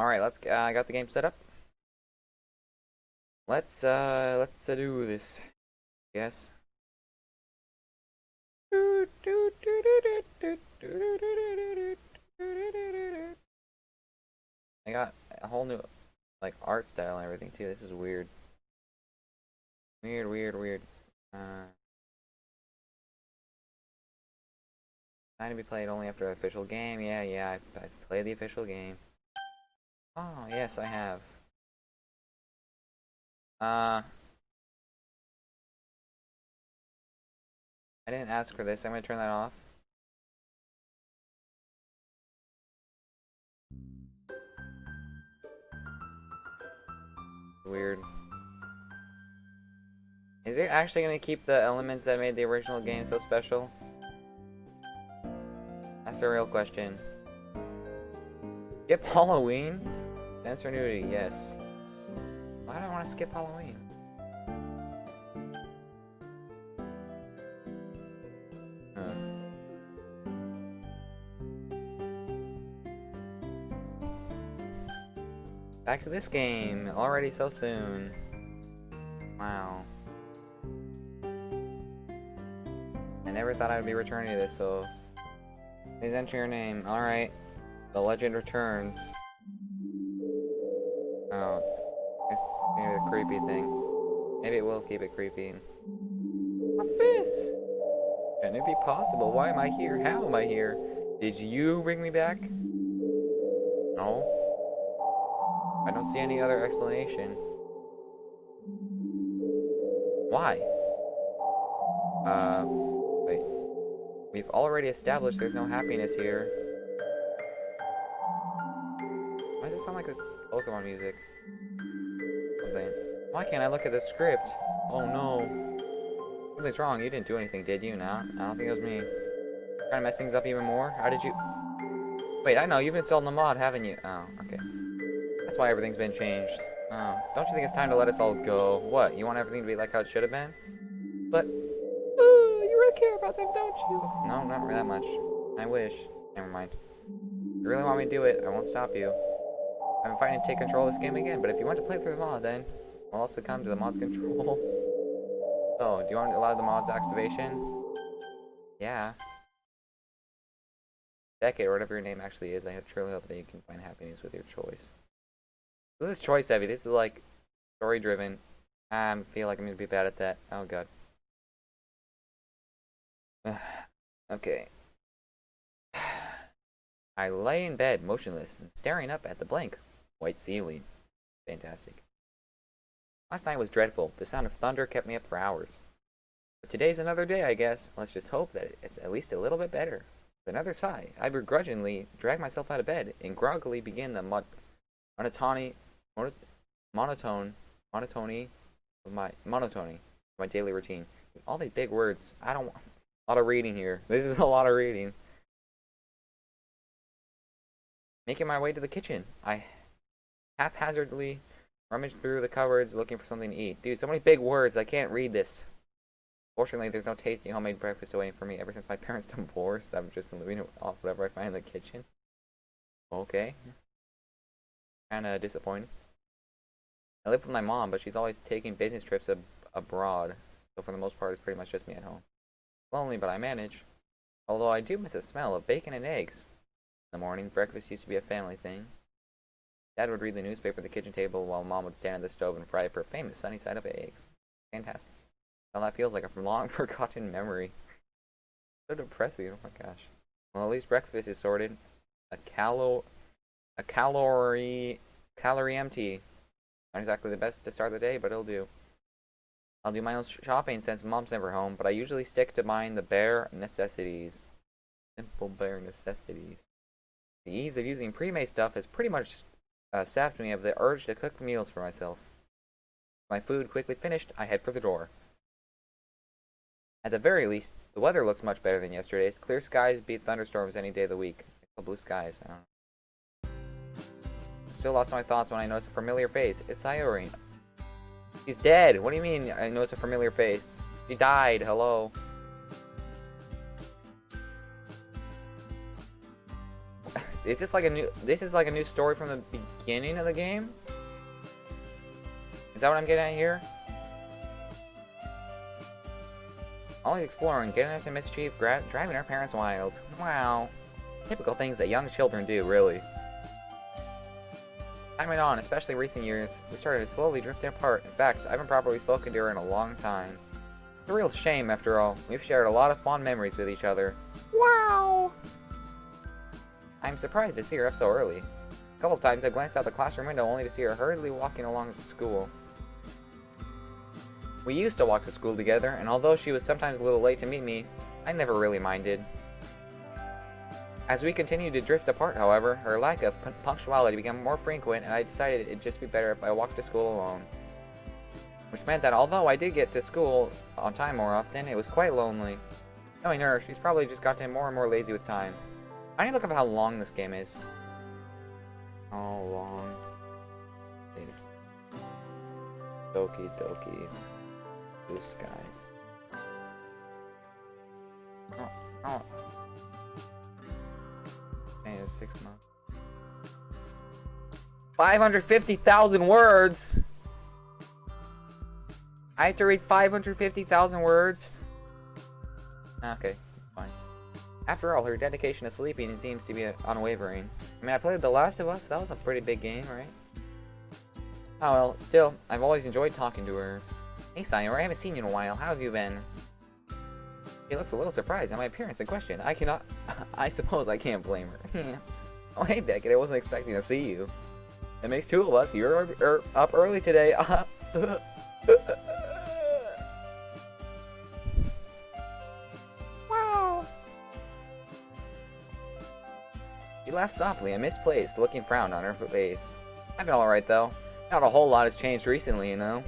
Alright, I got the game set up. Let's do this. Yes. I got a whole new, like, art style and everything, too. This is weird. Weird. Time to be played only after the official game. Yeah, I've played the official game. Oh, yes, I have. I didn't ask for this. I'm gonna turn that off. Weird. Is it actually gonna keep the elements that made the original game so special? That's the real question. Skip Halloween? Dance or nudity? Yes. Why do I want to skip Halloween? Back to this game, already so soon. Wow. I never thought I'd be returning to this, so... Please enter your name. Alright. The legend returns. Oh. It's maybe the creepy thing. Maybe it will keep it creepy. What's this? Can it be possible? Why am I here? How am I here? Did you bring me back? No. I don't see any other explanation. Why? Wait. We've already established there's no happiness here. Why does it sound like a Pokemon music? Something. Why can't I look at the script? Oh no. Something's wrong. You didn't do anything, did you? No, I don't think it was me. Trying to mess things up even more? How did you... Wait, I know. You've installed the mod, haven't you? Oh, okay. That's why everything's been changed. Oh, don't you think it's time to let us all go? What, you want everything to be like how it should have been? But, you really care about them, don't you? No, not that much. I wish. Never mind. If you really want me to do it, I won't stop you. I've been fighting to take control of this game again, but if you want to play through the mod, then I'll also come to the mod's control. So, do you want to allow the mod's activation? Yeah. Decade, or whatever your name actually is, I truly hope that you can find happiness with your choice. This is choice heavy. This is like story driven. I feel like I'm gonna be bad at that. Oh god. Okay. I lay in bed, motionless, and staring up at the blank white ceiling. Fantastic. Last night was dreadful. The sound of thunder kept me up for hours. But today's another day, I guess. Let's just hope that it's at least a little bit better. With another sigh, I begrudgingly drag myself out of bed and groggily begin the monotony of my daily routine. All these big words. I don't want a lot of reading here. This is a lot of reading. Making my way to the kitchen, I haphazardly rummaged through the cupboards looking for something to eat. Dude, so many big words. I can't read this. Fortunately, there's no tasty homemade breakfast waiting for me. Ever since my parents divorced, I've just been living off whatever I find in the kitchen. Okay. Kinda disappointing. I live with my mom, but she's always taking business trips abroad. So for the most part, it's pretty much just me at home. Lonely, but I manage. Although I do miss the smell of bacon and eggs. In the morning, breakfast used to be a family thing. Dad would read the newspaper at the kitchen table while Mom would stand at the stove and fry up her famous sunny side up eggs. Fantastic. Well, that feels like a long forgotten memory. So depressing, oh my gosh. Well, at least breakfast is sorted. A calorie empty. Not exactly the best to start the day, but it'll do. I'll do my own shopping since Mom's never home, but I usually stick to buying the bare necessities. Simple bare necessities. The ease of using pre-made stuff has pretty much sapped me of the urge to cook meals for myself. My food quickly finished, I head for the door. At the very least, the weather looks much better than yesterday's. Clear skies beat thunderstorms any day of the week. Blue skies, I don't know. Still lost my thoughts when I noticed a familiar face. It's Sayori. She's dead! What do you mean I noticed a familiar face? She died, hello. Is this like a new? This is like a new story from the beginning of the game. Is that what I'm getting at here? Always exploring, getting into mischief, driving our parents wild. Wow. Typical things that young children do, really. Time went on, especially recent years, we started to slowly drifting apart. In fact, I haven't properly spoken to her in a long time. It's a real shame, after all. We've shared a lot of fond memories with each other. Wow! I'm surprised to see her up so early. A couple of times I glanced out the classroom window only to see her hurriedly walking along to school. We used to walk to school together, and although she was sometimes a little late to meet me, I never really minded. As we continued to drift apart, however, her lack of punctuality became more frequent, and I decided it'd just be better if I walked to school alone. Which meant that although I did get to school on time more often, it was quite lonely. Knowing her, she's probably just gotten more and more lazy with time. I need to look up how long this game is. How long is Doki Doki Blue Skies? Oh. Okay, it's 6 months. 550,000 words! I have to read 550,000 words? Okay, fine. After all, her dedication to sleeping seems to be unwavering. I mean, I played The Last of Us. That was a pretty big game, right? Oh well, still, I've always enjoyed talking to her. Hey, Sayori, I haven't seen you in a while. How have you been? She looks a little surprised at my appearance and question. I suppose I can't blame her. Oh, hey, Beckett, I wasn't expecting to see you. It makes two of us. You're up early today. Wow. She laughed softly and misplaced, looking frown on her face. I've been alright, though. Not a whole lot has changed recently, you know?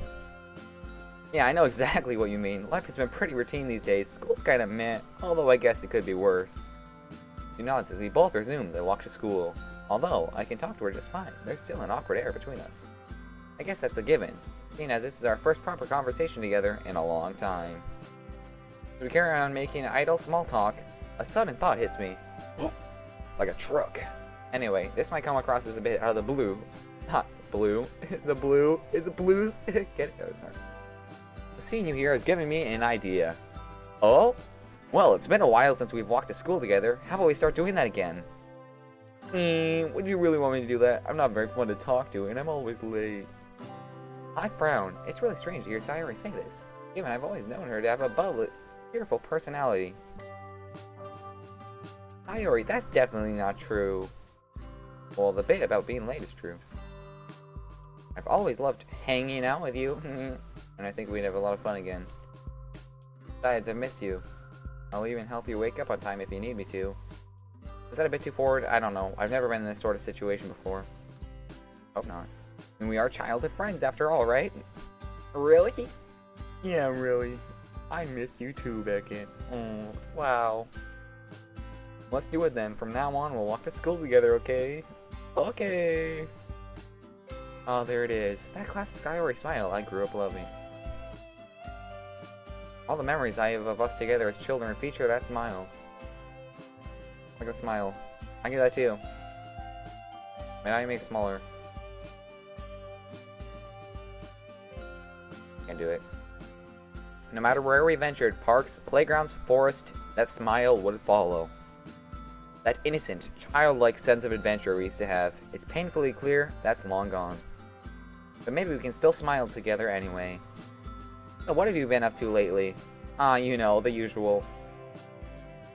Yeah, I know exactly what you mean. Life has been pretty routine these days. School's kinda meh, although I guess it could be worse. She nods as we both resume the walk to school. Although, I can talk to her just fine. There's still an awkward air between us. I guess that's a given, seeing as this is our first proper conversation together in a long time. As we carry on making idle small talk, a sudden thought hits me. Like a truck. Anyway, this might come across as a bit out of the blue. Ha, blue. The blue is the blues. Get it? Oh, sorry. Seeing you here has given me an idea. Oh? Well, it's been a while since we've walked to school together. How about we start doing that again? Would you really want me to do that? I'm not very fun to talk to, and I'm always late. I frown. It's really strange to hear Sayori say this, given I've always known her to have a bubbly, cheerful personality. Sayori, that's definitely not true. Well, the bit about being late is true. I've always loved hanging out with you, and I think we'd have a lot of fun again. Besides, I've missed you. I'll even help you wake up on time if you need me to. Was that a bit too forward? I don't know. I've never been in this sort of situation before. Hope not. And we are childhood friends after all, right? Really? Yeah, really. I miss you too, Beckett. Oh, wow. Let's do it then. From now on, we'll walk to school together, okay? Okay. Oh, there it is. That classic Sayori smile I grew up loving. All the memories I have of us together as children feature that smile. Look at that smile. I get that too. May I make it smaller? Can't do it. No matter where we ventured, parks, playgrounds, forest, that smile would follow. That innocent, childlike sense of adventure we used to have, it's painfully clear that's long gone. But maybe we can still smile together anyway. So what have you been up to lately? You know, the usual.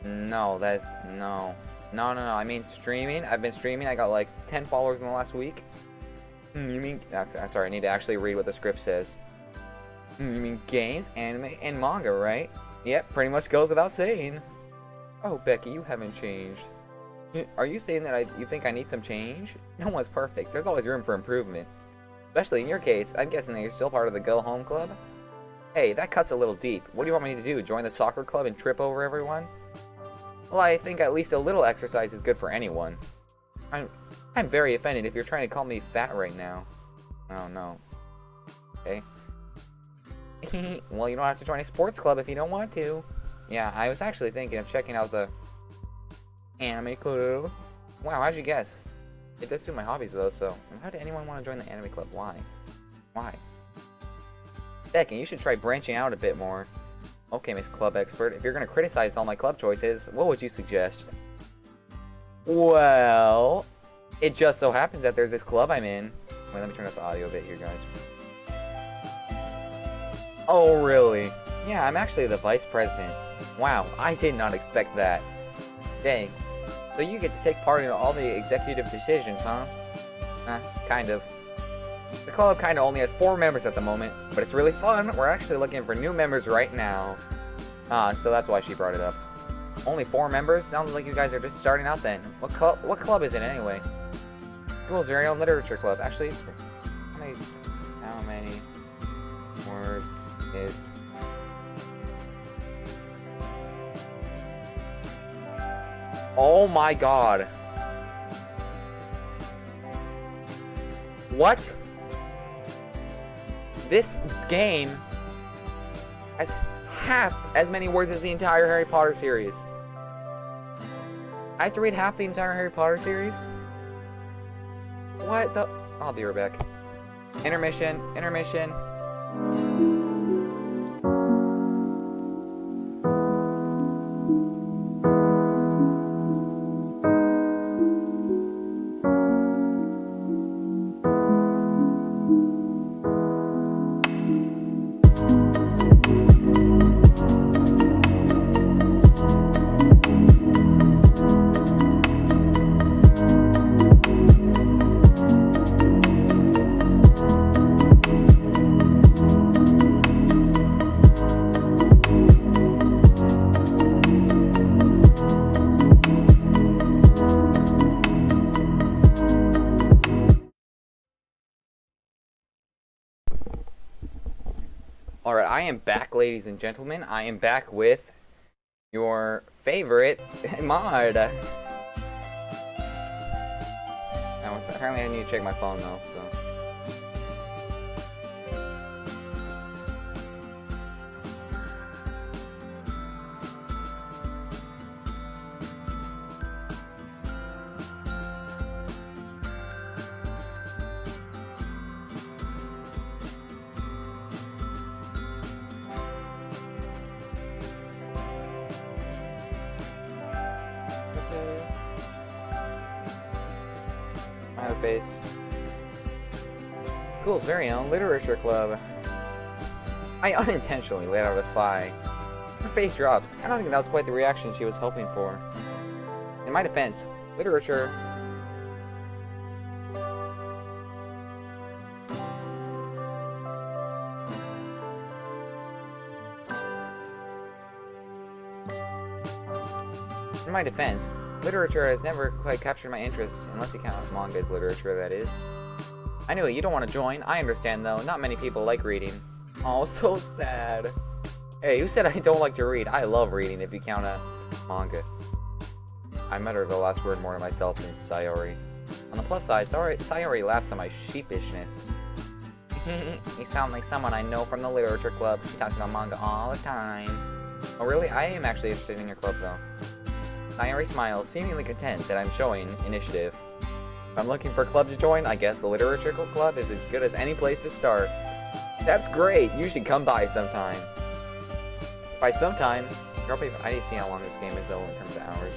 No, no. I mean streaming. I've been streaming. I got like 10 followers in the last week. You mean... I'm sorry, I need to actually read what the script says. You mean games, anime, and manga, right? Yep, pretty much goes without saying. Oh, Becky, you haven't changed. Are you saying that you think I need some change? No one's perfect. There's always room for improvement. Especially in your case, I'm guessing that you're still part of the Go Home Club? Hey, that cuts a little deep. What do you want me to do? Join the soccer club and trip over everyone? Well, I think at least a little exercise is good for anyone. I'm very offended if you're trying to call me fat right now. Oh, no. Okay. Well, you don't have to join a sports club if you don't want to. Yeah, I was actually thinking of checking out the anime club. Wow, how'd you guess? It does suit my hobbies though, so how did anyone want to join the anime club? Why? Why? Second, you should try branching out a bit more. Okay, Miss Club Expert, if you're gonna criticize all my club choices, what would you suggest? Well, it just so happens that there's this club I'm in. Wait, let me turn up the audio a bit here, guys. Oh, really? Yeah, I'm actually the vice president. Wow, I did not expect that. Dang. So you get to take part in all the executive decisions, huh? Kind of. The club kind of only has 4 members at the moment, but it's really fun. We're actually looking for new members right now. So that's why she brought it up. Only 4 members? Sounds like you guys are just starting out then. What club is it anyway? School's very own literature club. Actually, how many words is... Oh my god. What? This game has half as many words as the entire Harry Potter series. I have to read half the entire Harry Potter series? What the... I'll be right back. Intermission. Intermission. Alright, I am back, ladies and gentlemen. I am back with your favorite mod. Now, apparently I need to check my phone though, so... Face. School's very own literature club. I unintentionally let out a sigh. Her face drops. I don't think that was quite the reaction she was hoping for. In my defense, literature... In my defense, literature has never quite captured my interest, unless you count manga literature, that is. I knew it, you don't want to join. I understand, though. Not many people like reading. Oh, so sad. Hey, who said I don't like to read? I love reading, if you count a manga. I mutter the last word more to myself than Sayori. On the plus side, Sayori laughs at my sheepishness. You sound like someone I know from the literature club. She talks about manga all the time. Oh, really? I am actually interested in your club, though. Sayori smiles, seemingly content that I'm showing initiative. If I'm looking for a club to join, I guess the literature club is as good as any place to start. That's great! You should come by sometime. By sometime, I need to see how long this game is though in terms of hours.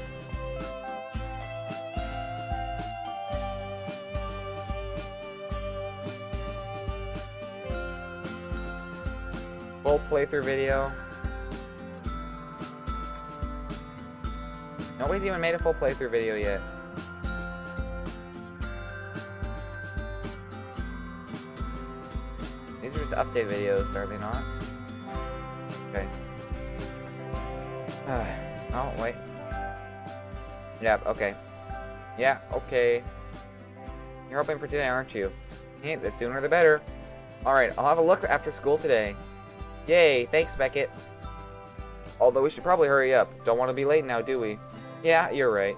Full playthrough video. Nobody's even made a full playthrough video yet. These are just update videos, are they not? Okay. Oh, wait. Yeah, okay. Yeah, okay. You're hoping for today, aren't you? Hey, the sooner the better. Alright, I'll have a look after school today. Yay, thanks, Beckett. Although we should probably hurry up. Don't want to be late now, do we? Yeah, you're right.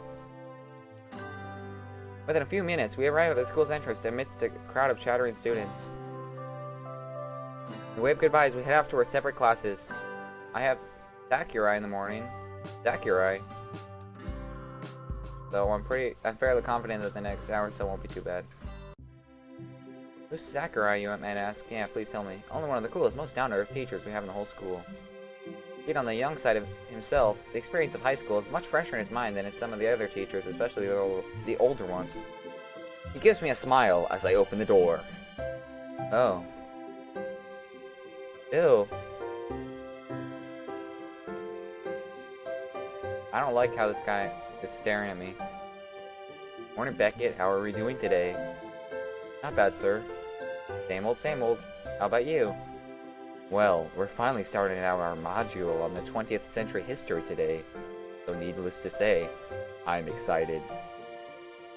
Within a few minutes, we arrive at the school's entrance amidst a crowd of chattering students. We wave goodbye as we head off to our separate classes. I have Sakurai in the morning. Sakurai. So I'm fairly confident that the next hour or so won't be too bad. Who's Sakurai, you might ask? Yeah, please tell me. Only one of the coolest, most down-to-earth teachers we have in the whole school. Being on the young side of himself, the experience of high school is much fresher in his mind than in some of the other teachers, especially the older ones. He gives me a smile as I open the door. Oh. Ew. I don't like how this guy is staring at me. Morning, Beckett. How are we doing today? Not bad, sir. Same old, same old. How about you? Well, we're finally starting out our module on the 20th century history today. So needless to say, I'm excited.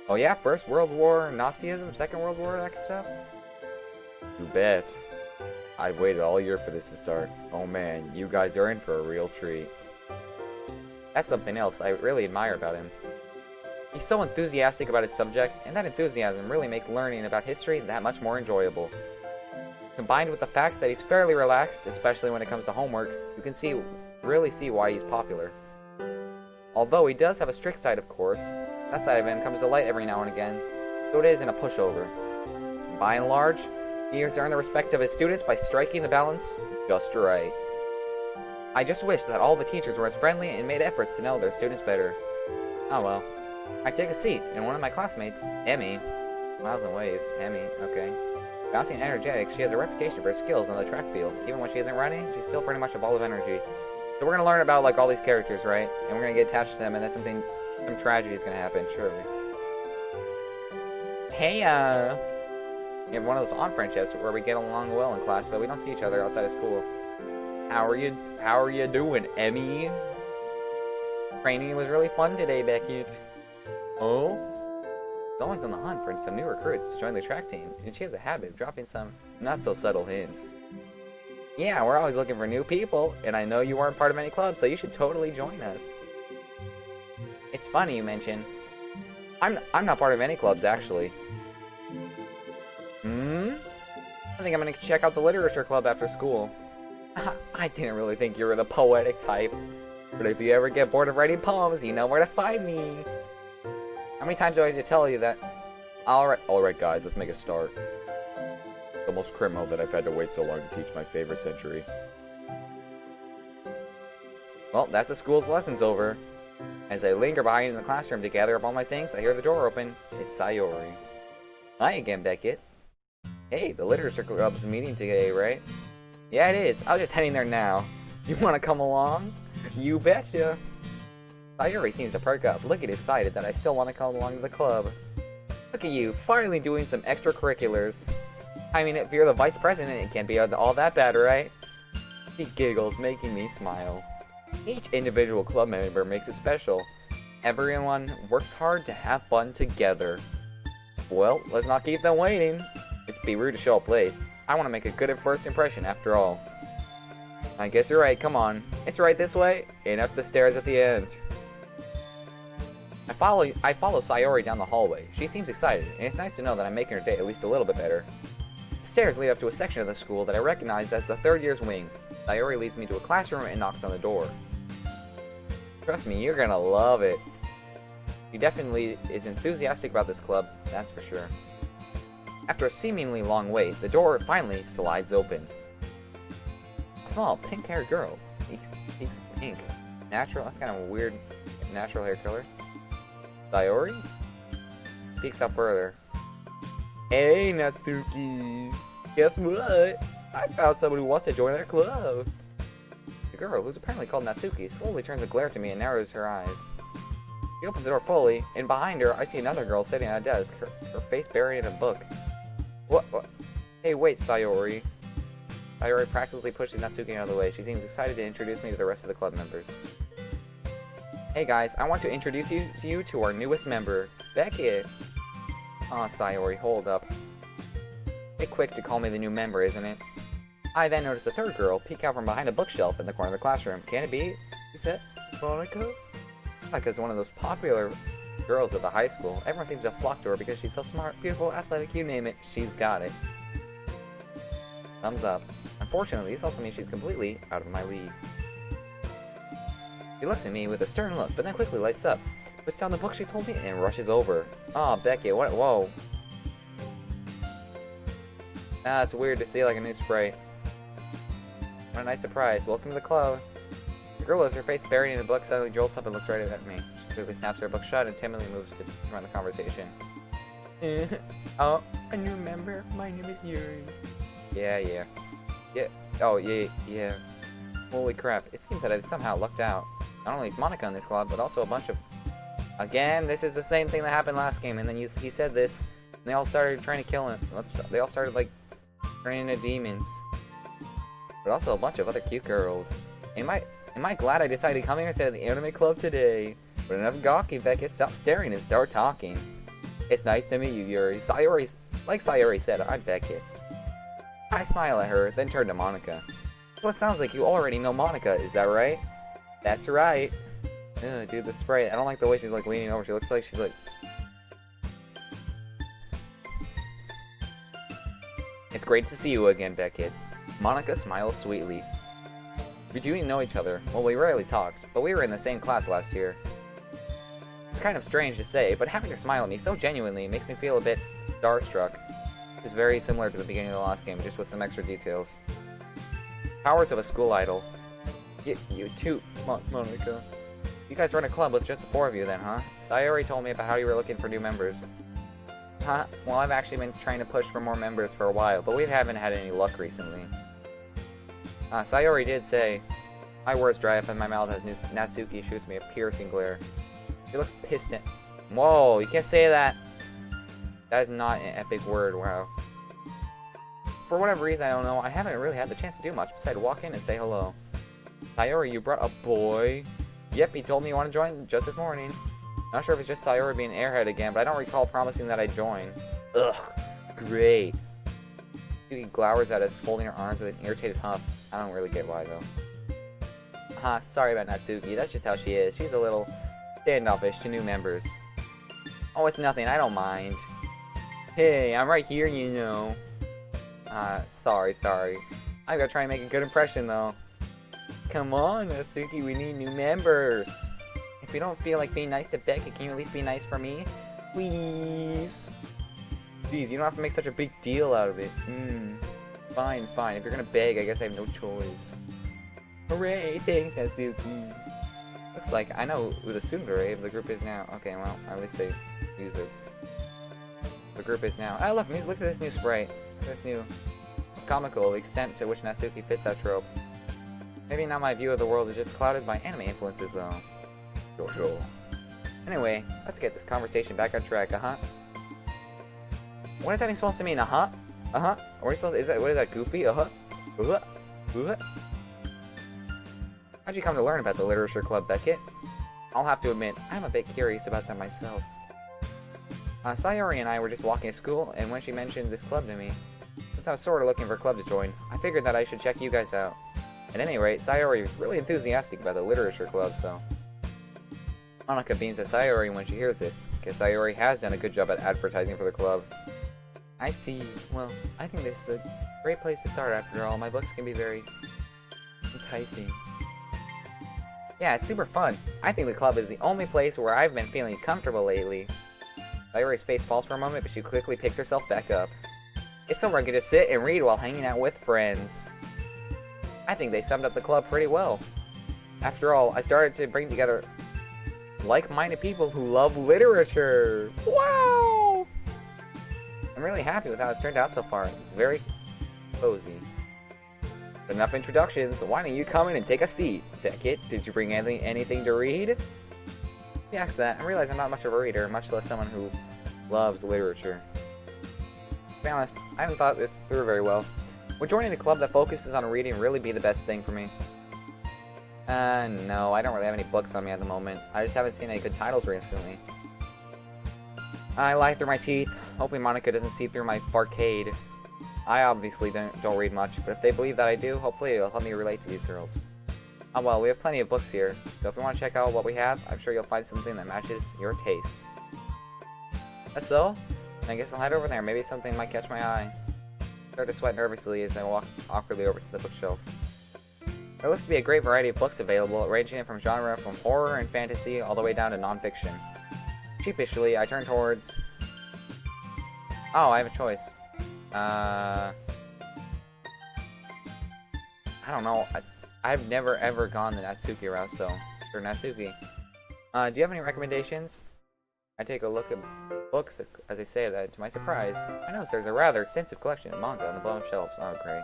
Oh yeah, First World War, Nazism, Second World War, that kind of stuff? You bet. I've waited all year for this to start. Oh man, you guys are in for a real treat. That's something else I really admire about him. He's so enthusiastic about his subject, and that enthusiasm really makes learning about history that much more enjoyable. Combined with the fact that he's fairly relaxed, especially when it comes to homework, you can really see why he's popular. Although he does have a strict side, of course, that side of him comes to light every now and again, so it isn't a pushover. By and large, he has earned the respect of his students by striking the balance just right. I just wish that all the teachers were as friendly and made efforts to know their students better. Oh well. I take a seat, and one of my classmates, Emmy, miles and ways, Emmy, okay. Bouncy and energetic, she has a reputation for her skills on the track field. Even when she isn't running, she's still pretty much a ball of energy. So we're gonna learn about like all these characters, right? And we're gonna get attached to them, and then some tragedy is gonna happen, surely. Hey, we have one of those odd friendships where we get along well in class, but we don't see each other outside of school. How are you doing, Emmy? Training was really fun today, Beckett. Oh? She's always on the hunt for some new recruits to join the track team, and she has a habit of dropping some not-so-subtle hints. Yeah, we're always looking for new people, and I know you aren't part of any club, so you should totally join us. It's funny you mention. I'm not part of any clubs, actually. I think I'm gonna check out the literature club after school. I didn't really think you were the poetic type, but if you ever get bored of writing poems, you know where to find me. How many times do I have to tell you that? Alright guys, let's make a start. It's almost criminal that I've had to wait so long to teach my favorite century. Well, that's the school's lessons over. As I linger behind in the classroom to gather up all my things, I hear the door open. It's Sayori. Hi again, Beckett. Hey, the literature club's meeting today, right? Yeah, it is. I was just heading there now. You want to come along? You betcha. Sayori seems to perk up, looking excited that I still want to come along to the club. Look at you, finally doing some extracurriculars. I mean, if you're the vice president, it can't be all that bad, right? She giggles, making me smile. Each individual club member makes it special. Everyone works hard to have fun together. Well, let's not keep them waiting. It'd be rude to show up late. I want to make a good first impression after all. I guess you're right, come on. It's right this way, and up the stairs at the end. I follow Sayori down the hallway. She seems excited, and it's nice to know that I'm making her day at least a little bit better. The stairs lead up to a section of the school that I recognize as the third year's wing. Sayori leads me to a classroom and knocks on the door. Trust me, you're gonna love it. She definitely is enthusiastic about this club, that's for sure. After a seemingly long wait, the door finally slides open. A small, pink-haired girl. Speaks pink. Natural, that's kind of a weird natural hair color. Sayori? Peeks up further. Hey, Natsuki! Guess what? I found someone who wants to join our club! The girl, who's apparently called Natsuki, slowly turns a glare to me and narrows her eyes. She opens the door fully, and behind her, I see another girl sitting at a desk, her face buried in a book. What? Hey, wait, Sayori. Sayori practically pushes Natsuki out of the way. She seems excited to introduce me to the rest of the club members. Hey guys, I want to introduce you to our newest member, Beckett. Aw, Sayori, hold up. Bit quick to call me the new member, isn't it? I then noticed a third girl peek out from behind a bookshelf in the corner of the classroom. Can it be? Is that Monica? Monica's one of those popular girls at the high school. Everyone seems to flock to her because she's so smart, beautiful, athletic, you name it, she's got it. Thumbs up. Unfortunately, this also means she's completely out of my league. She looks at me with a stern look, but then quickly lights up. Puts down the book she's holding and rushes over. Oh, Beckett, what? Whoa. Ah, it's weird to see like a new sprite. What a nice surprise. Welcome to the club. The girl has her face buried in a book, suddenly jolts up and looks right at me. She quickly snaps her book shut and timidly moves to run the conversation. Oh, a new member? My name is Yuri. Yeah. Oh, yeah. Holy crap. It seems that I somehow lucked out. Not only is Monica in this club, but also a bunch of... Again, this is the same thing that happened last game, and then he said this, and they all started trying to kill him. They all started, like, turning into demons. But also a bunch of other cute girls. Am I glad I decided to come here instead of the anime club today? But enough gawking, Beckett. Stop staring and start talking. It's nice to meet you, Yuri. Like Sayori said, I'm Beckett. I smile at her, then turn to Monica. So it sounds like you already know Monica, is that right? That's right. Ugh, dude, the sprite. I don't like the way she's like leaning over. She looks like she's like... It's great to see you again, Beckett. Monica smiles sweetly. We do know each other. Well, we rarely talked, but we were in the same class last year. It's kind of strange to say, but having her smile at me so genuinely makes me feel a bit starstruck. It's very similar to the beginning of the last game, just with some extra details. Powers of a school idol. You too, Monica. You guys run a club with just the 4 of you then, huh? Sayori told me about how you were looking for new members. Huh? Well, I've actually been trying to push for more members for a while, but we haven't had any luck recently. Sayori did say, my words dry up and my mouth as Natsuki shoots me a piercing glare. She looks pissed at... Whoa, you can't say that! That is not an epic word, wow. For whatever reason, I don't know, I haven't really had the chance to do much besides walk in and say hello. Sayori, you brought a boy? Yep, he told me you want to join just this morning. Not sure if it's just Sayori being an airhead again, but I don't recall promising that I'd join. Ugh, great. She glowers at us, folding her arms with an irritated huff. I don't really get why, though. Sorry about Natsuki, that's just how she is. She's a little standoffish to new members. Oh, it's nothing, I don't mind. Hey, I'm right here, you know. Sorry. I gotta try and make a good impression, though. Come on, Natsuki, we need new members. If you don't feel like being nice to Becky, can you at least be nice for me? Please. Jeez, you don't have to make such a big deal out of it. Fine. If you're gonna beg, I guess I have no choice. Hooray, thanks, Natsuki. Looks like I know who the student array of the group is now. Okay, well, at least they use it. The group is now. Oh, look at this new sprite. Look at this new... It's comical, the extent to which Natsuki fits that trope. Maybe now my view of the world is just clouded by anime influences, though. Sure. Anyway, let's get this conversation back on track, What is that supposed to mean, What are you supposed to... What is that, Goofy? How'd you come to learn about the Literature Club, Beckett? I'll have to admit, I'm a bit curious about that myself. Sayori and I were just walking to school, and when she mentioned this club to me, since I was sort of looking for a club to join, I figured that I should check you guys out. At any rate, Sayori was really enthusiastic about the Literature Club, so... Monica beams at Sayori when she hears this, because Sayori has done a good job at advertising for the club. I see. Well, I think this is a great place to start after all. My books can be very... enticing. Yeah, it's super fun. I think the club is the only place where I've been feeling comfortable lately. Sayori's face falls for a moment, but she quickly picks herself back up. It's somewhere I can just sit and read while hanging out with friends. I think they summed up the club pretty well. After all, I started to bring together like-minded people who love literature. Wow! I'm really happy with how it's turned out so far. It's very cozy. But enough introductions. Why don't you come in and take a seat? Beckett, did you bring anything to read? Yes, that. I realize I'm not much of a reader, much less someone who loves literature. To be honest, I haven't thought this through very well. Would joining a club that focuses on reading really be the best thing for me? No, I don't really have any books on me at the moment. I just haven't seen any good titles recently. I lie through my teeth, hoping Monica doesn't see through my barcade. I obviously don't read much, but if they believe that I do, hopefully it'll help me relate to these girls. Oh well, we have plenty of books here, so if you want to check out what we have, I'm sure you'll find something that matches your taste. That's so? I guess I'll head over there, maybe something might catch my eye. I start to sweat nervously as I walk awkwardly over to the bookshelf. There looks to be a great variety of books available, ranging from genre from horror and fantasy all the way down to non-fiction. Sheepishly, I turn towards... Oh, I have a choice. I don't know. I've never ever gone the Natsuki route, so... For Natsuki. Do you have any recommendations? I take a look at books as I say that. To my surprise, I notice there's a rather extensive collection of manga on the bottom shelves. Oh, great.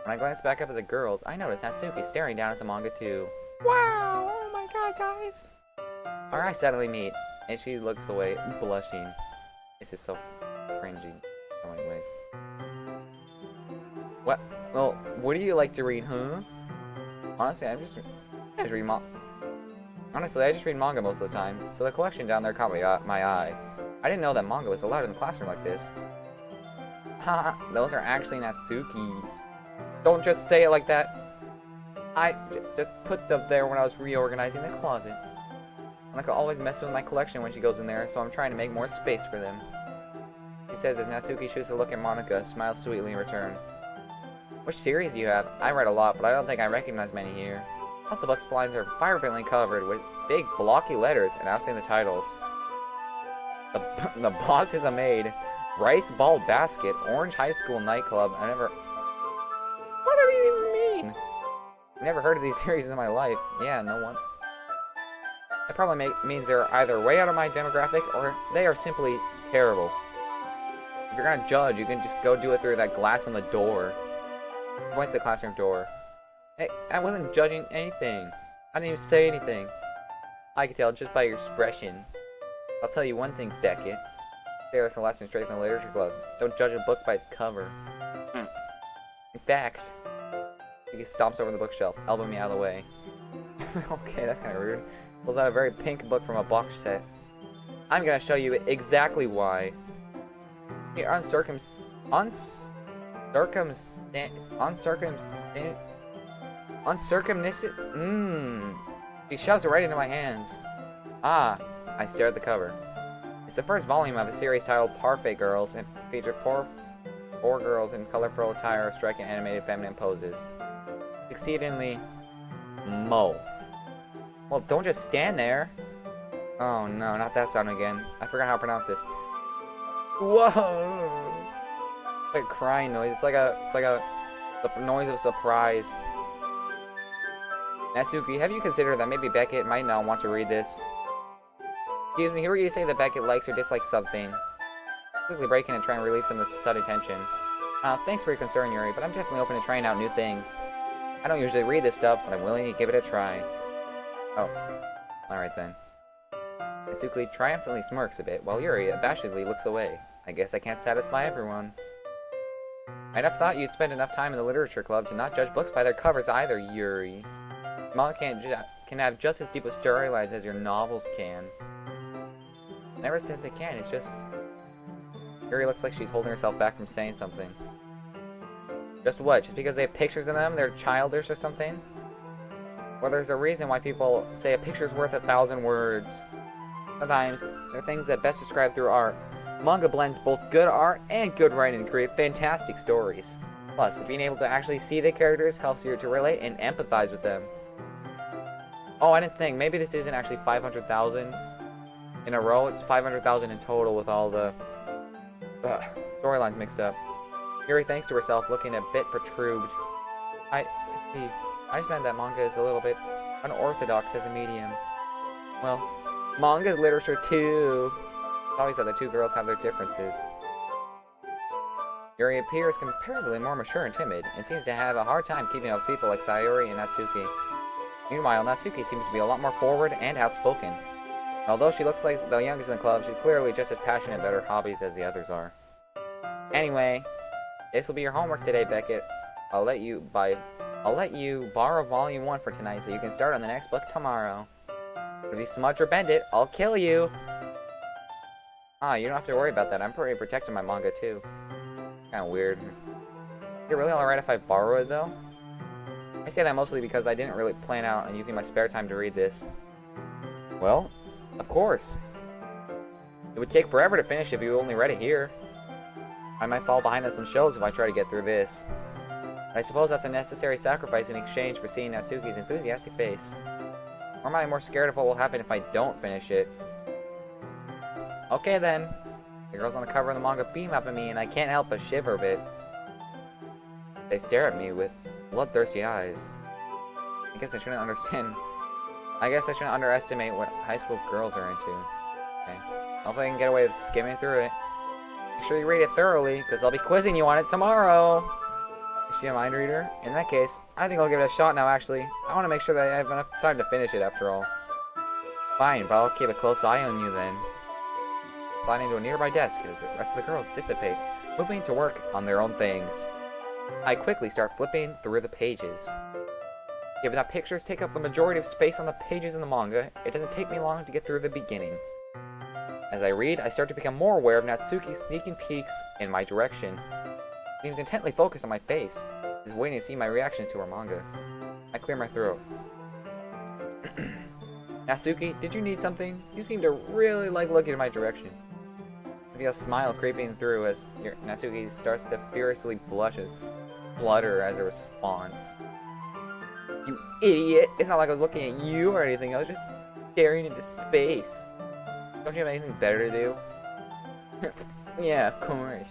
When I glance back up at the girls, I notice Natsuki staring down at the manga too. Wow! Oh my god, guys! Our eyes suddenly meet, and she looks away, blushing. This is so cringy in so many ways. What? Well, what do you like to read, huh? Honestly, I just read manga. Honestly, I just read manga most of the time, so the collection down there caught my eye. I didn't know that manga was allowed in the classroom like this. Haha, those are actually Natsukis. Don't just say it like that. I just put them there when I was reorganizing the closet. Monica always messes with my collection when she goes in there, so I'm trying to make more space for them. She says as Natsuki shoots a look at Monica, smiles sweetly in return. Which series do you have? I read a lot, but I don't think I recognize many here. Plus the book spines are vibrantly covered with big blocky letters announcing the titles. The boss is a maid. Rice Ball Basket. Orange High School Nightclub. What do you even mean? I've never heard of these series in my life. Yeah, no one. It probably means they're either way out of my demographic or they are simply terrible. If you're gonna judge, you can just go do it through that glass on the door. Points to the classroom door. Hey, I wasn't judging anything. I didn't even say anything. I could tell just by your expression. I'll tell you one thing, Beckett. There's a lesson straight from the literature club. Don't judge a book by its cover. In fact, he stomps over the bookshelf, elbowing me out of the way. Okay, that's kind of rude. Pulls out a very pink book from a box set. I'm gonna show you exactly why. Here, He shoves it right into my hands. Ah, I stare at the cover. It's the first volume of a series titled Parfait Girls and features four girls in colorful attire striking animated feminine poses. Exceedingly Mo. Well, don't just stand there. Oh no, not that sound again. I forgot how to pronounce this. Whoa! It's like a crying noise. It's like the noise of surprise. Natsuki, have you considered that maybe Beckett might not want to read this? Excuse me, hear you say that Beckett likes or dislikes something. Quickly break in and try and relieve some of the sudden tension. Thanks for your concern, Yuri, but I'm definitely open to trying out new things. I don't usually read this stuff, but I'm willing to give it a try. Oh, alright then. Natsuki triumphantly smirks a bit, while Yuri abashedly looks away. I guess I can't satisfy everyone. I'd have thought you'd spend enough time in the literature club to not judge books by their covers either, Yuri. Manga can have just as deep of storylines as your novels can. Never said they can, it's just... Yuri looks like she's holding herself back from saying something. Just what? Just because they have pictures in them, they're childish or something? Well, there's a reason why people say a picture's worth 1,000 words. Sometimes, there are things that best describe through art. Manga blends both good art and good writing to create fantastic stories. Plus, being able to actually see the characters helps you to relate and empathize with them. Oh, I didn't think. Maybe this isn't actually 500,000 in a row. It's 500,000 in total with all the storylines mixed up. Yuri thinks to herself, looking a bit perturbed. I just meant that manga is a little bit unorthodox as a medium. Well, manga is literature too. It's always that the two girls have their differences. Yuri appears comparatively more mature and timid, and seems to have a hard time keeping up with people like Sayuri and Natsuki. Meanwhile, Natsuki seems to be a lot more forward and outspoken. Although she looks like the youngest in the club, she's clearly just as passionate about her hobbies as the others are. Anyway, this will be your homework today, Beckett. I'll let you borrow volume 1 for tonight so you can start on the next book tomorrow. If you smudge or bend it, I'll kill you! Ah, you don't have to worry about that. I'm pretty protecting my manga too. Kinda weird. Is it really alright if I borrow it though? I say that mostly because I didn't really plan out on using my spare time to read this. Well, of course. It would take forever to finish if you only read it here. I might fall behind on some shows if I try to get through this. I suppose that's a necessary sacrifice in exchange for seeing Natsuki's enthusiastic face. Or am I more scared of what will happen if I don't finish it? Okay then. The girls on the cover of the manga beam up at me and I can't help but shiver a bit. They stare at me with bloodthirsty eyes. I guess I shouldn't underestimate what high school girls are into. Okay. Hopefully I can get away with skimming through it. Make sure you read it thoroughly, because I'll be quizzing you on it tomorrow! Is she a mind reader? In that case, I think I'll give it a shot now actually. I want to make sure that I have enough time to finish it after all. Fine, but I'll keep a close eye on you then. Slide into a nearby desk as the rest of the girls dissipate, moving to work on their own things. I quickly start flipping through the pages. Given that pictures take up the majority of space on the pages in the manga, it doesn't take me long to get through the beginning. As I read, I start to become more aware of Natsuki sneaking peeks in my direction. She seems intently focused on my face. She's waiting to see my reaction to her manga. I clear my throat. Natsuki, did you need something? You seem to really like looking in my direction. I feel a smile creeping through as Natsuki starts to furiously blush and splutter as a response. You idiot! It's not like I was looking at you or anything, I was just staring into space. Don't you have anything better to do? Yeah, of course.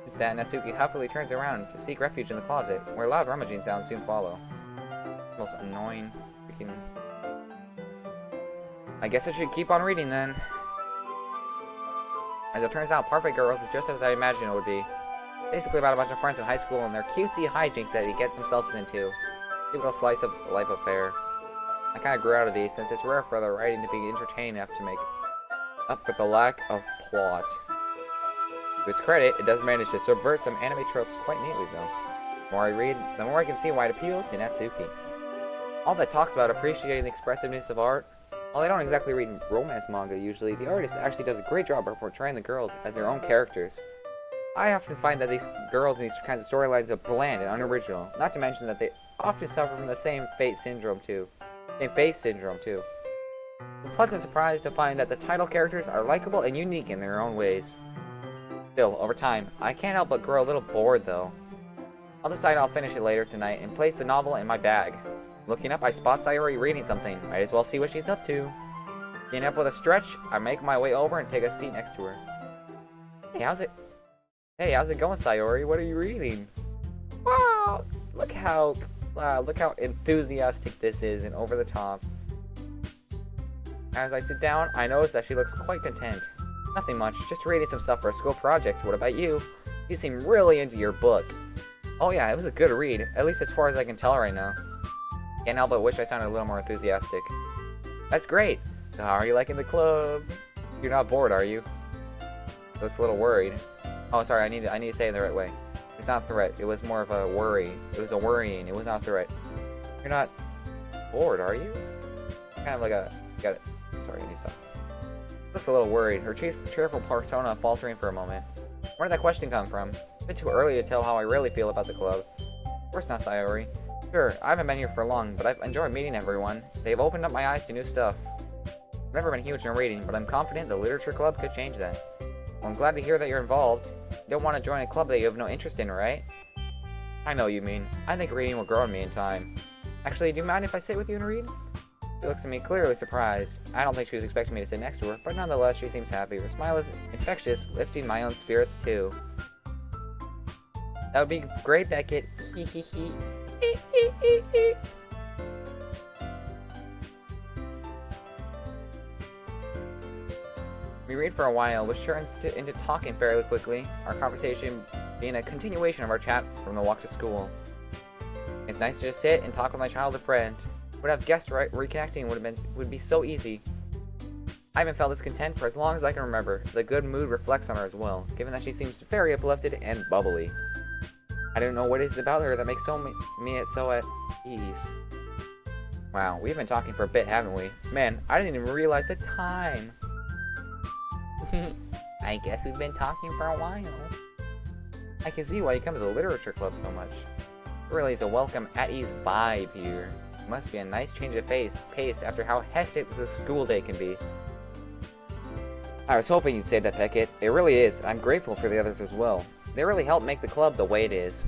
With that, Natsuki huffily turns around to seek refuge in the closet, where loud rummaging sounds soon follow. Most annoying freaking... I guess I should keep on reading then. As it turns out, Perfect Girls is just as I imagined it would be. Basically about a bunch of friends in high school and their cutesy hijinks that they get themselves into. Typical slice of life affair. I kinda grew out of these since it's rare for the writing to be entertaining enough to make up for the lack of plot. To its credit, it does manage to subvert some anime tropes quite neatly though. The more I read, the more I can see why it appeals to Natsuki. All that talks about appreciating the expressiveness of art. While I don't exactly read romance manga usually, the artist actually does a great job of portraying the girls as their own characters. I often find that these girls in these kinds of storylines are bland and unoriginal, not to mention that they often suffer from the same face syndrome too. I'm pleasantly surprised to find that the title characters are likable and unique in their own ways. Still, over time, I can't help but grow a little bored though. I'll decide I'll finish it later tonight and place the novel in my bag. Looking up, I spot Sayori reading something. Might as well see what she's up to. Getting up with a stretch, I make my way over and take a seat next to her. Hey, how's it going, Sayori? What are you reading? Wow, look how enthusiastic this is and over the top. As I sit down, I notice that she looks quite content. Nothing much, just reading some stuff for a school project. What about you? You seem really into your book. Oh yeah, it was a good read, at least as far as I can tell right now. Can't help but wish I sounded a little more enthusiastic. That's great! So how are you liking the club? You're not bored, are you? Looks a little worried. Oh, sorry, I need to say it the right way. It's not a threat, it was more of a worry. It was a worrying, it was not a threat. You're not bored, are you? Kind of like a... Got it. Sorry, I need to stop. Looks a little worried, her cheerful persona faltering for a moment. Where did that question come from? It's a bit too early to tell how I really feel about the club. Of course not, Sayori. Sure, I haven't been here for long, but I've enjoyed meeting everyone. They've opened up my eyes to new stuff. I've never been huge in reading, but I'm confident the literature club could change that. Well, I'm glad to hear that you're involved. You don't want to join a club that you have no interest in, right? I know what you mean. I think reading will grow on me in time. Actually, do you mind if I sit with you and read? She looks at me clearly surprised. I don't think she was expecting me to sit next to her, but nonetheless, she seems happy. Her smile is infectious, lifting my own spirits too. That would be great, Beckett. Hee hee hee. We read for a while, which turns into talking fairly quickly, our conversation being a continuation of our chat from the walk to school. It's nice to just sit and talk with my childhood friend. Would have guessed reconnecting would be so easy. I haven't felt this content for as long as I can remember. The good mood reflects on her as well, given that she seems very uplifted and bubbly. I don't know what it is about her that makes me so at ease. Wow, we've been talking for a bit, haven't we? Man, I didn't even realize the time. I guess we've been talking for a while. I can see why you come to the literature club so much. It really is a welcome at ease vibe here. It must be a nice change of pace after how hectic the school day can be. I was hoping you'd say that, Beckett. It really is. I'm grateful for the others as well. They really help make the club the way it is.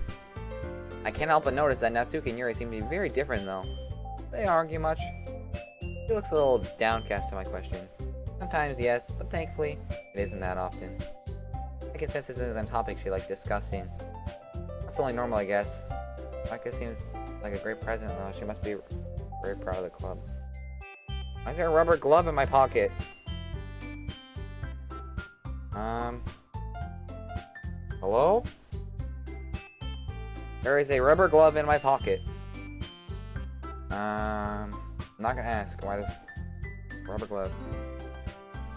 I can't help but notice that Natsuki and Yuri seem to be very different, though. They argue much. She looks a little downcast to my question. Sometimes, yes, but thankfully, it isn't that often. I guess this isn't a topic she likes discussing. That's only normal, I guess. Micah seems like a great president, though. She must be very proud of the club. I got a rubber glove in my pocket. Hello? There is a rubber glove in my pocket. I'm not gonna ask why this rubber glove.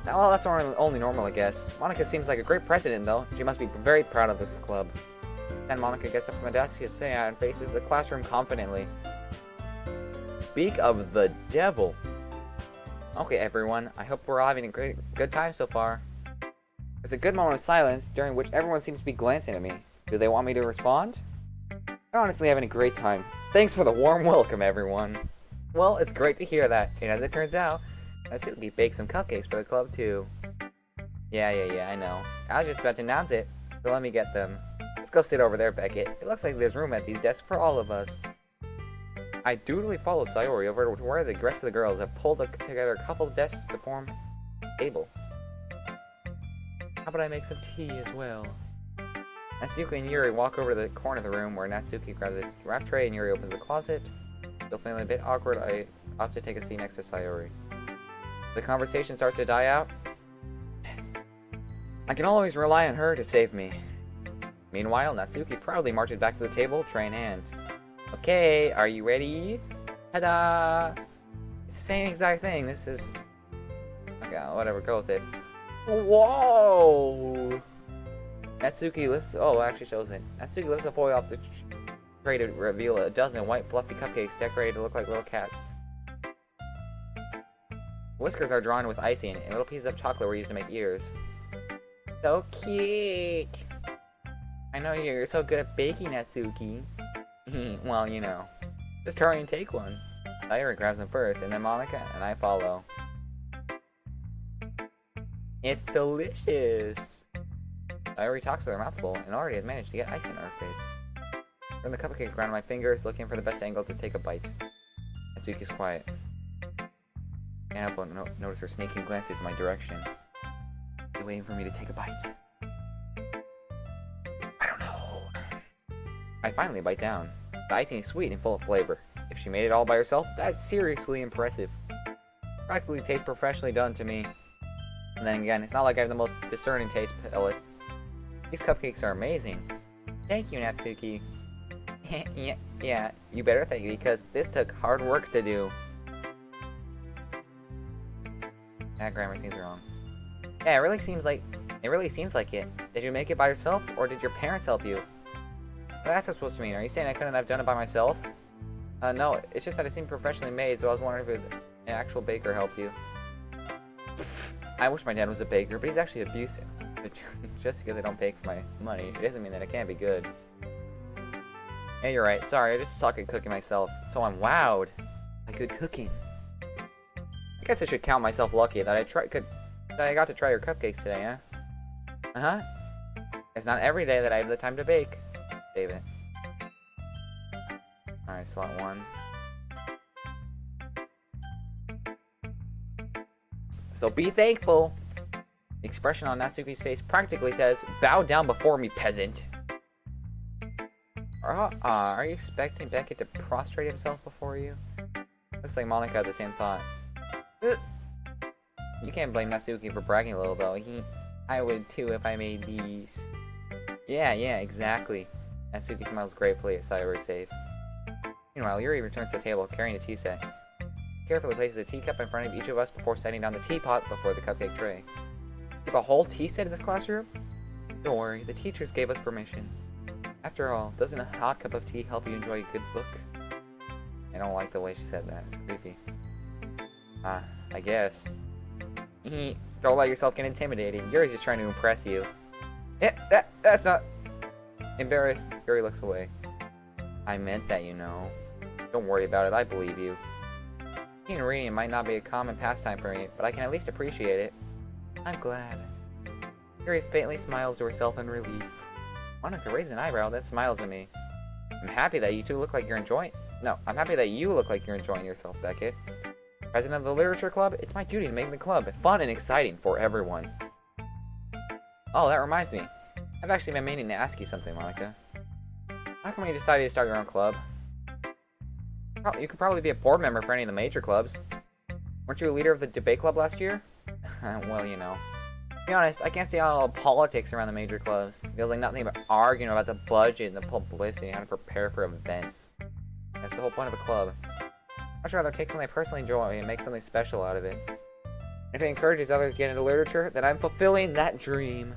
Well, that's only normal, I guess. Monica seems like a great president, though. She must be very proud of this club. Then Monica gets up from the desk and faces the classroom confidently. Speak of the devil. Okay, everyone. I hope we're all having a good time so far. There's a good moment of silence, during which everyone seems to be glancing at me. Do they want me to respond? I'm honestly having a great time. Thanks for the warm welcome, everyone. Well, it's great to hear that. And as it turns out, Natsuki baked some cupcakes for the club, too. Yeah, I know. I was just about to announce it, so let me get them. Let's go sit over there, Beckett. It looks like there's room at these desks for all of us. I dutifully follow Sayori over to where the rest of the girls have pulled together a couple of desks to form a table. How about I make some tea as well? Natsuki and Yuri walk over to the corner of the room where Natsuki grabs a wrap tray and Yuri opens the closet. Still feeling a bit awkward, I opt to take a seat next to Sayori. The conversation starts to die out. I can always rely on her to save me. Meanwhile, Natsuki proudly marches back to the table, tray in hand. Okay, are you ready? Ta-da! It's the same exact thing. This is... Okay, whatever, go with it. Whoa! Natsuki lifts... Oh, it actually shows it. Natsuki lifts the foil off the tray to reveal a dozen white fluffy cupcakes decorated to look like little cats. Whiskers are drawn with icing, and little pieces of chocolate were used to make ears. So cute! I know you're so good at baking, Natsuki. Well, you know. Just hurry and take one. Sayori grabs them first, and then Monica and I follow. It's delicious! Sayori talks with her mouth full, and already has managed to get icing on her face. Turn the cupcake around my fingers, looking for the best angle to take a bite. Natsuki's quiet. Can't help but notice her sneaking glances in my direction. She's waiting for me to take a bite. I don't know. I finally bite down. The icing is sweet and full of flavor. If she made it all by herself, that's seriously impressive. Practically tastes professionally done to me. And then again, it's not like I have the most discerning taste palate. These cupcakes are amazing. Thank you, Natsuki. yeah, you better thank me because this took hard work to do. That grammar seems wrong. Yeah, it really seems like it. Did you make it by yourself, or did your parents help you? What that's supposed to mean? Are you saying I couldn't have done it by myself? No, it's just that it seemed professionally made, so I was wondering if it was an actual baker helped you. I wish my dad was a baker, but he's actually abusive. Just because I don't bake for my money, it doesn't mean that it can't be good. Yeah, you're right. Sorry, I just suck at cooking myself, so I'm wowed by good cooking. I guess I should count myself lucky that I got to try your cupcakes today, huh? Uh-huh. It's not every day that I have the time to bake. Save it. Alright, slot 1. So be thankful! The expression on Natsuki's face practically says, bow down before me, peasant! Are you expecting Beckett to prostrate himself before you? Looks like Monica had the same thought. You can't blame Natsuki for bragging a little, though. I would too if I made these. Yeah, exactly. Natsuki smiles gratefully at Sayori's save. Meanwhile, Yuri returns to the table carrying a tea set. He carefully places a teacup in front of each of us before setting down the teapot before the cupcake tray. You have a whole tea set in this classroom? Don't worry, the teachers gave us permission. After all, doesn't a hot cup of tea help you enjoy a good book? I don't like the way she said that. It's creepy. I guess. Don't let yourself get intimidated. Yuri's just trying to impress you. Yeah, that's not... Embarrassed, Yuri looks away. I meant that, you know. Don't worry about it, I believe you. Eating and reading might not be a common pastime for me, but I can at least appreciate it. I'm glad. Yuri faintly smiles to herself in relief. Monica raises an eyebrow, then smiles at me. I'm happy that you two look like you're enjoying... No, I'm happy that you look like you're enjoying yourself, Beckett. President of the Literature Club, it's my duty to make the club fun and exciting for everyone. Oh, that reminds me. I've actually been meaning to ask you something, Monica. How come you decided to start your own club? You could probably be a board member for any of the major clubs. Weren't you a leader of the debate club last year? Well, you know. To be honest, I can't see all the politics around the major clubs. It feels like nothing but arguing about the budget and the publicity and how to prepare for events. That's the whole point of a club. I'd rather take something I personally enjoy and make something special out of it. If it encourages others to get into literature, then I'm fulfilling that dream.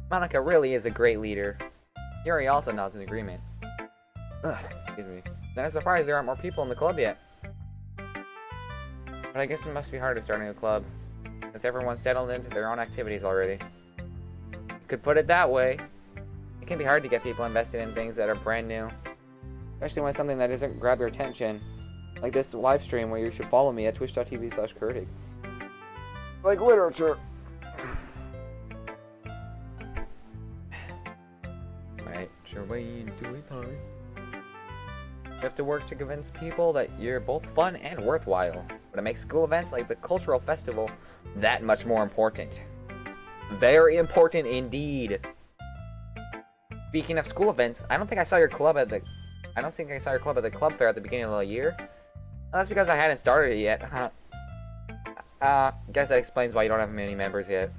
Monica really is a great leader. Yuri also nods in agreement. Ugh, excuse me. Then I'm surprised there aren't more people in the club yet. But I guess it must be hard to start a new club, since everyone's settled into their own activities already. You could put it that way. It can be hard to get people invested in things that are brand new. Especially when it's something that doesn't grab your attention. Like this live stream where you should follow me at twitch.tv/kertig. Like literature. Right, sure way you do it, Polly. You have to work to convince people that you're both fun and worthwhile. But it makes school events like the cultural festival that much more important. Very important indeed. Speaking of school events, I don't think I saw your club at the club fair at the beginning of the year. Well, that's because I hadn't started it yet. Guess that explains why you don't have many members yet.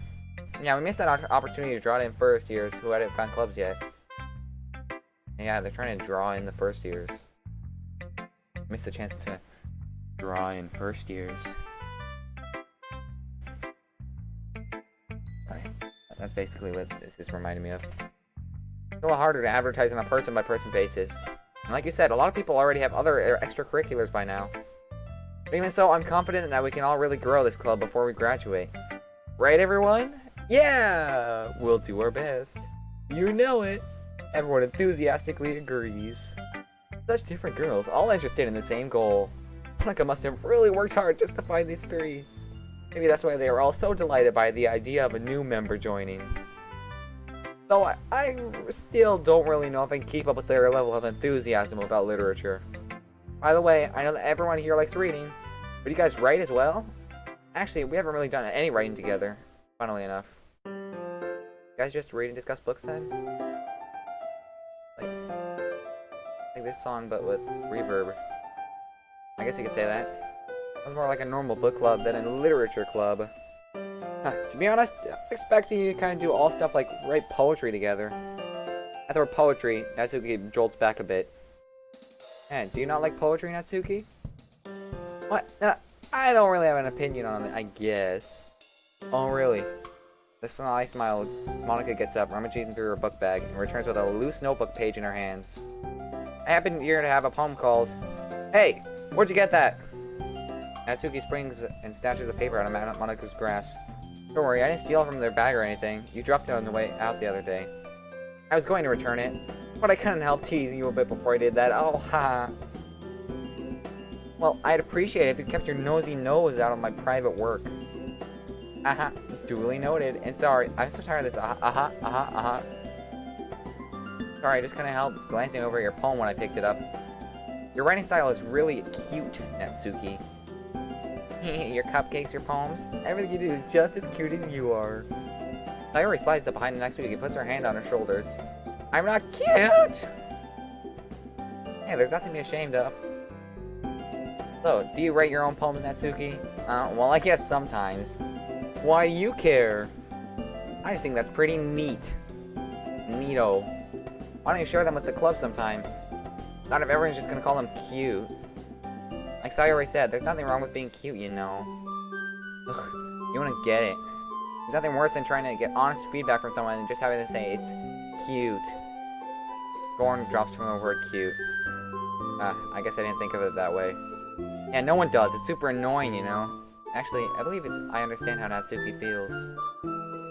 Yeah, we missed that opportunity to draw in first years who hadn't found clubs yet. Yeah, they're trying to draw in the first years. Missed the chance to draw in first years. Right. That's basically what this is reminding me of. It's a little harder to advertise on a person-by-person basis. And like you said, a lot of people already have other extracurriculars by now. But even so, I'm confident that we can all really grow this club before we graduate. Right, everyone? Yeah! We'll do our best. You know it! Everyone enthusiastically agrees. Such different girls, all interested in the same goal. Monica must have really worked hard just to find these three. Maybe that's why they were all so delighted by the idea of a new member joining. Though I still don't really know if I can keep up with their level of enthusiasm about literature. By the way, I know that everyone here likes reading, but you guys write as well? Actually, we haven't really done any writing together, funnily enough. You guys just read and discuss books then? Like this song, but with reverb. I guess you could say that. It was more like a normal book club than a literature club. To be honest, I was expecting you to kind of do all stuff like write poetry together. At the word poetry, Natsuki jolts back a bit. Man, do you not like poetry, Natsuki? What? I don't really have an opinion on it, I guess. Oh, really? The sly smile, Monica gets up, rummaging through her book bag, and returns with a loose notebook page in her hands. I happen here to have a poem called, Hey, where'd you get that? Natsuki springs and snatches the paper out of Monica's grasp. Don't worry, I didn't steal it from their bag or anything. You dropped it on the way out the other day. I was going to return it, but I couldn't help teasing you a bit before I did that. Oh, ha. Well, I'd appreciate it if you kept your nosy nose out of my private work. Aha, duly noted. And sorry, I'm so tired of this. Sorry, I just couldn't help glancing over your poem when I picked it up. Your writing style is really cute, Natsuki. Your cupcakes, your poems, everything you do is just as cute as you are. Sayori slides up behind Natsuki and puts her hand on her shoulders. I'm not cute! Hey, there's nothing to be ashamed of. So, do you write your own poems, Natsuki? Well, I guess sometimes. Why do you care? I just think that's pretty neat. Neato. Why don't you share them with the club sometime? Not if everyone's just gonna call them cute. Like Sayori said, there's nothing wrong with being cute, you know. Ugh, you wanna get it. There's nothing worse than trying to get honest feedback from someone and just having to say, it's cute. Scorn drops from the word cute. I guess I didn't think of it that way. Yeah, no one does. It's super annoying, you know. Actually, I believe I understand how Natsuki feels.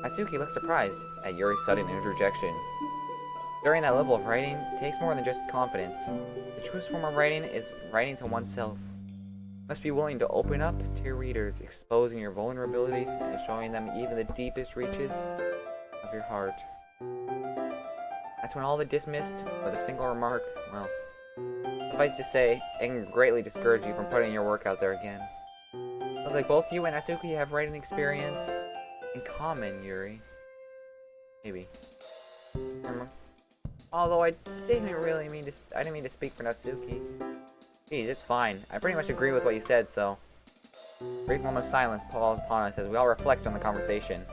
Natsuki looks surprised at Yuri's sudden interjection. During that level of writing, it takes more than just confidence. The truest form of writing is writing to oneself. You must be willing to open up to your readers, exposing your vulnerabilities and showing them even the deepest reaches of your heart. That's when all the dismissed with a single remark, well, suffice to say, it can greatly discourage you from putting your work out there again. Looks like both you and Natsuki have writing experience in common, Yuri. Maybe. Although I didn't mean to speak for Natsuki. Geez, it's fine. I pretty much agree with what you said, so. Brief moment of silence falls upon us as we all reflect on the conversation.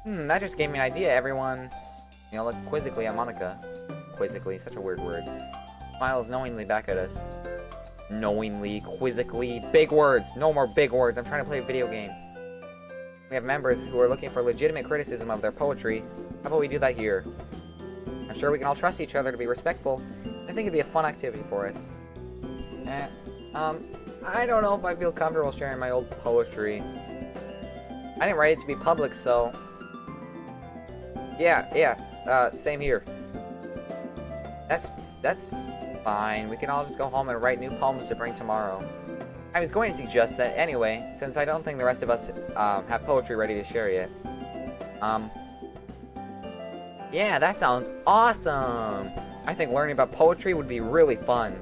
That just gave me an idea, everyone. You know, look quizzically at Monika. Quizzically, such a weird word. Smiles knowingly back at us. Knowingly, quizzically, big words! No more big words, I'm trying to play a video game. We have members who are looking for legitimate criticism of their poetry. How about we do that here? I'm sure we can all trust each other to be respectful. I think it'd be a fun activity for us. I don't know if I feel comfortable sharing my old poetry. I didn't write it to be public, so... Yeah, same here. That's fine. We can all just go home and write new poems to bring tomorrow. I was going to suggest that anyway, since I don't think the rest of us have poetry ready to share yet. Yeah, that sounds awesome! I think learning about poetry would be really fun.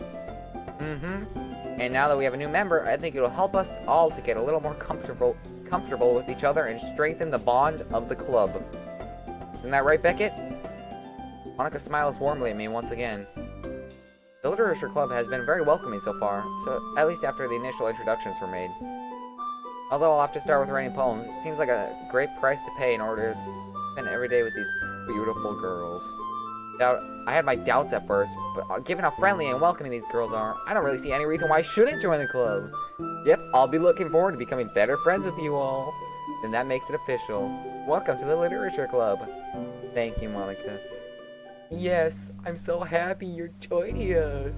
And now that we have a new member, I think it'll help us all to get a little more comfortable with each other and strengthen the bond of the club. Isn't that right, Beckett? Monika smiles warmly at me once again. The Literature Club has been very welcoming so far, so at least after the initial introductions were made. Although I'll have to start with writing poems, it seems like a great price to pay in order to spend every day with these beautiful girls. I had my doubts at first, but given how friendly and welcoming these girls are, I don't really see any reason why I shouldn't join the club. Yep, I'll be looking forward to becoming better friends with you all. Then that makes it official. Welcome to the Literature Club. Thank you, Monika. Yes, I'm so happy you're joining us.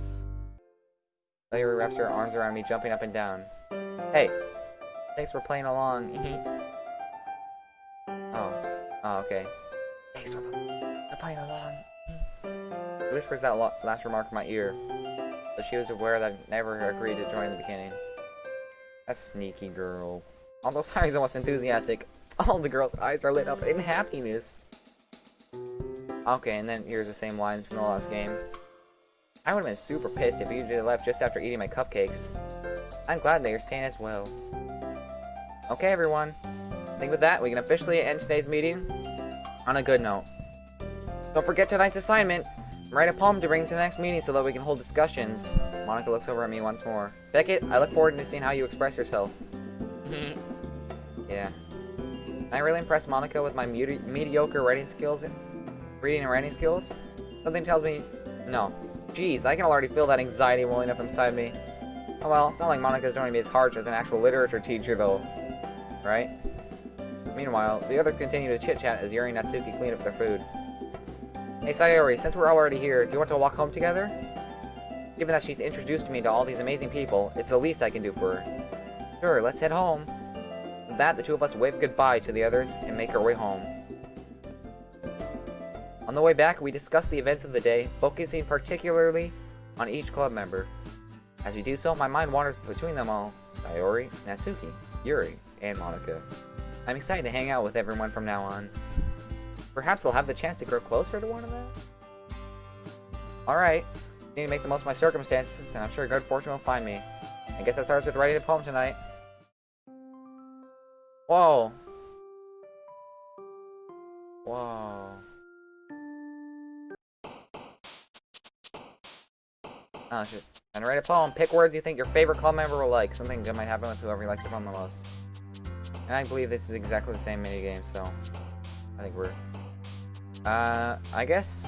Larry wraps her arms around me, jumping up and down. Hey, thanks for playing along. Oh, okay. Thanks for playing along. She whispers that last remark in my ear, but she was aware that I never agreed to join in the beginning. That sneaky girl. Although Sari's almost enthusiastic, all the girls' eyes are lit up in happiness. Okay, and then here's the same lines from the last game. I would have been super pissed if you left just after eating my cupcakes. I'm glad that you're staying as well. Okay, everyone. I think with that, we can officially end today's meeting on a good note. Don't forget tonight's assignment. Write a poem to bring to the next meeting so that we can hold discussions. Monika looks over at me once more. Beckett, I look forward to seeing how you express yourself. Yeah. I really impressed Monika with my mediocre reading and writing skills. Something tells me, no. Jeez, I can already feel that anxiety welling up inside me. Oh well, it's not like Monika's going to be as harsh as an actual literature teacher though. Right? Meanwhile, the others continue to chit-chat as Yuri and Natsuki clean up their food. Hey Sayori, since we're already here, do you want to walk home together? Given that she's introduced me to all these amazing people, it's the least I can do for her. Sure, let's head home. With that, the two of us wave goodbye to the others and make our way home. On the way back, we discuss the events of the day, focusing particularly on each club member. As we do so, my mind wanders between them all. Sayori, Natsuki, Yuri, and Monika. I'm excited to hang out with everyone from now on. Perhaps I'll have the chance to grow closer to one of them? Alright, need to make the most of my circumstances, and I'm sure good fortune will find me. I guess that starts with writing a poem tonight. Whoa. Whoa. Oh shit. And write a poem. Pick words you think your favorite club member will like. Something good might happen with whoever you like the poem the most. And I believe this is exactly the same minigame, so I think we're... I guess...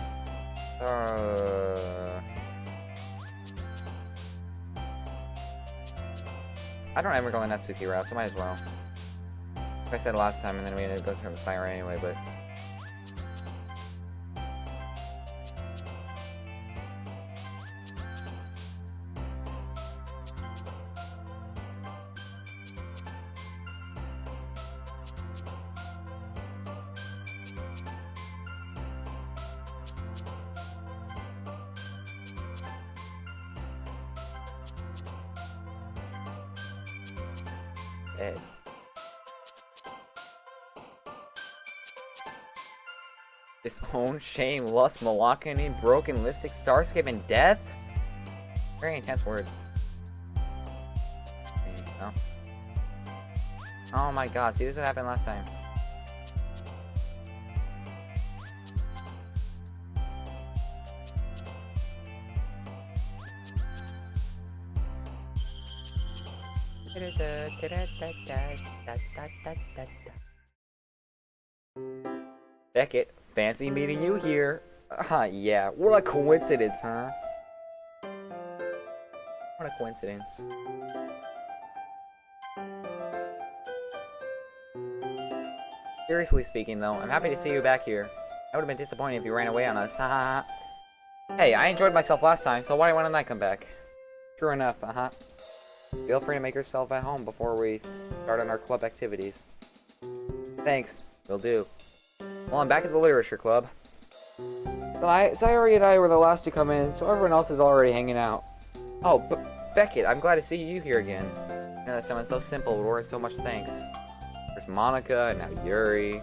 I don't ever go the Natsuki route, so might as well. I said last time, and then we ended up going to the Siren anyway, but... Ed. Disown, shame, lust, malakani, broken, lipstick, starscape, and death? Very intense words. No. Oh my god, see, this is what happened last time. Beckett, fancy meeting you here. Yeah, what a coincidence, huh? What a coincidence. Seriously speaking, though, I'm happy to see you back here. I would have been disappointed if you ran away on us, haha. Hey, I enjoyed myself last time, so why wouldn't I come back? True enough, Feel free to make yourself at home before we start on our club activities. Thanks, will do. Well, I'm back at the literature club. Sayori and I were the last to come in, so everyone else is already hanging out. Oh, but Beckett, I'm glad to see you here again. You know that someone so simple would warrant so much thanks. There's Monica, and now Yuri.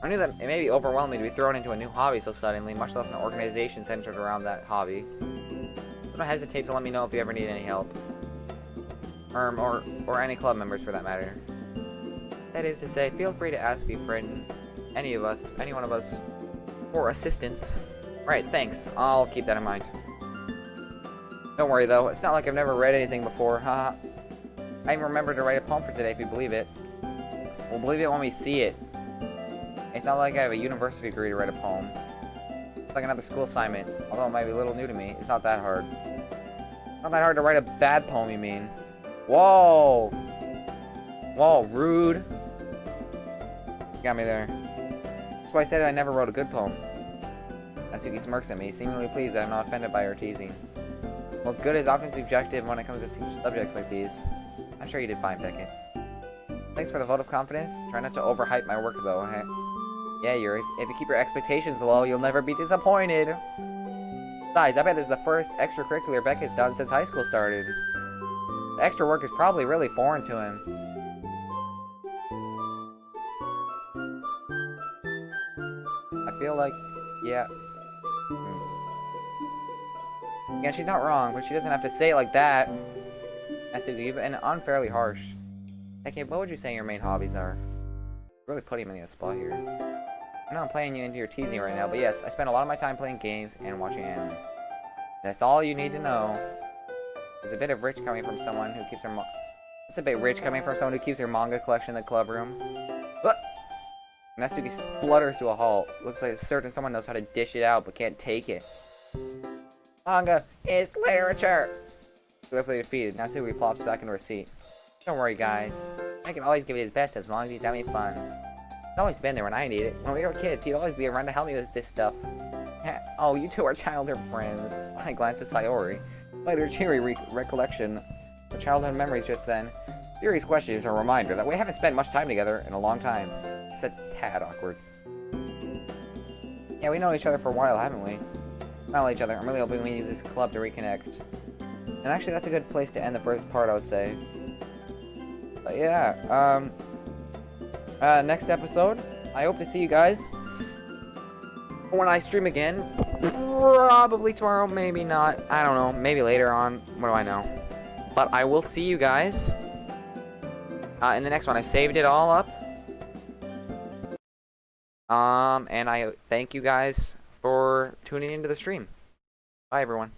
I knew that it may be overwhelming to be thrown into a new hobby so suddenly, much less an organization centered around that hobby. So don't hesitate to let me know if you ever need any help. Or any club members for that matter. That is to say, feel free to ask me for any one of us, for assistance. Right, thanks. I'll keep that in mind. Don't worry though, it's not like I've never read anything before, haha. I even remembered to write a poem for today if you believe it. We'll believe it when we see it. It's not like I have a university degree to write a poem. It's like another school assignment, although it might be a little new to me. It's not that hard. It's not that hard to write a bad poem, you mean? Whoa! Whoa, rude. You got me there. That's why I said I never wrote a good poem. Natsuki smirks at me, seemingly pleased that I'm not offended by her teasing. Well, good is often subjective when it comes to subjects like these. I'm sure you did fine, Beckett. Thanks for the vote of confidence. Try not to overhype my work, though, hey? Yeah, Yuri. If you keep your expectations low, you'll never be disappointed. Besides, I bet this is the first extracurricular Beckett's done since high school started. The extra work is probably really foreign to him. I feel like, yeah. Yeah, she's not wrong, but she doesn't have to say it like that. Natsuki, you've been unfairly harsh. Okay, what would you say your main hobbies are? Really putting me in a spot here. I know I'm playing you into your teasing right now, but yes, I spend a lot of my time playing games and watching anime. That's all you need to know. It's a bit of rich coming from someone who keeps her It's a bit rich coming from someone who keeps her manga collection in the club room. What? Natsuki splutters to a halt. Looks like it's certain someone knows how to dish it out, but can't take it. Manga is literature! Swiftly defeated, Natsuki plops back into her seat. Don't worry, guys. I can always give it his best as long as he's having fun. He's always been there when I need it. When we were kids, he'd always be around to help me with this stuff. Oh, you two are childhood friends. I glanced at Sayori. Later, cheery recollection of childhood memories just then. Yuri's question is a reminder that we haven't spent much time together in a long time. It's a tad awkward. Yeah, we know each other for a while, haven't we? Not each other. I'm really hoping we use this club to reconnect. And actually, that's a good place to end the first part, I would say. But yeah, next episode, I hope to see you guys when I stream again. Probably tomorrow, maybe not. I don't know. Maybe later on. What do I know? But I will see you guys in the next one. I've saved it all up. And I thank you guys for tuning into the stream. Bye, everyone.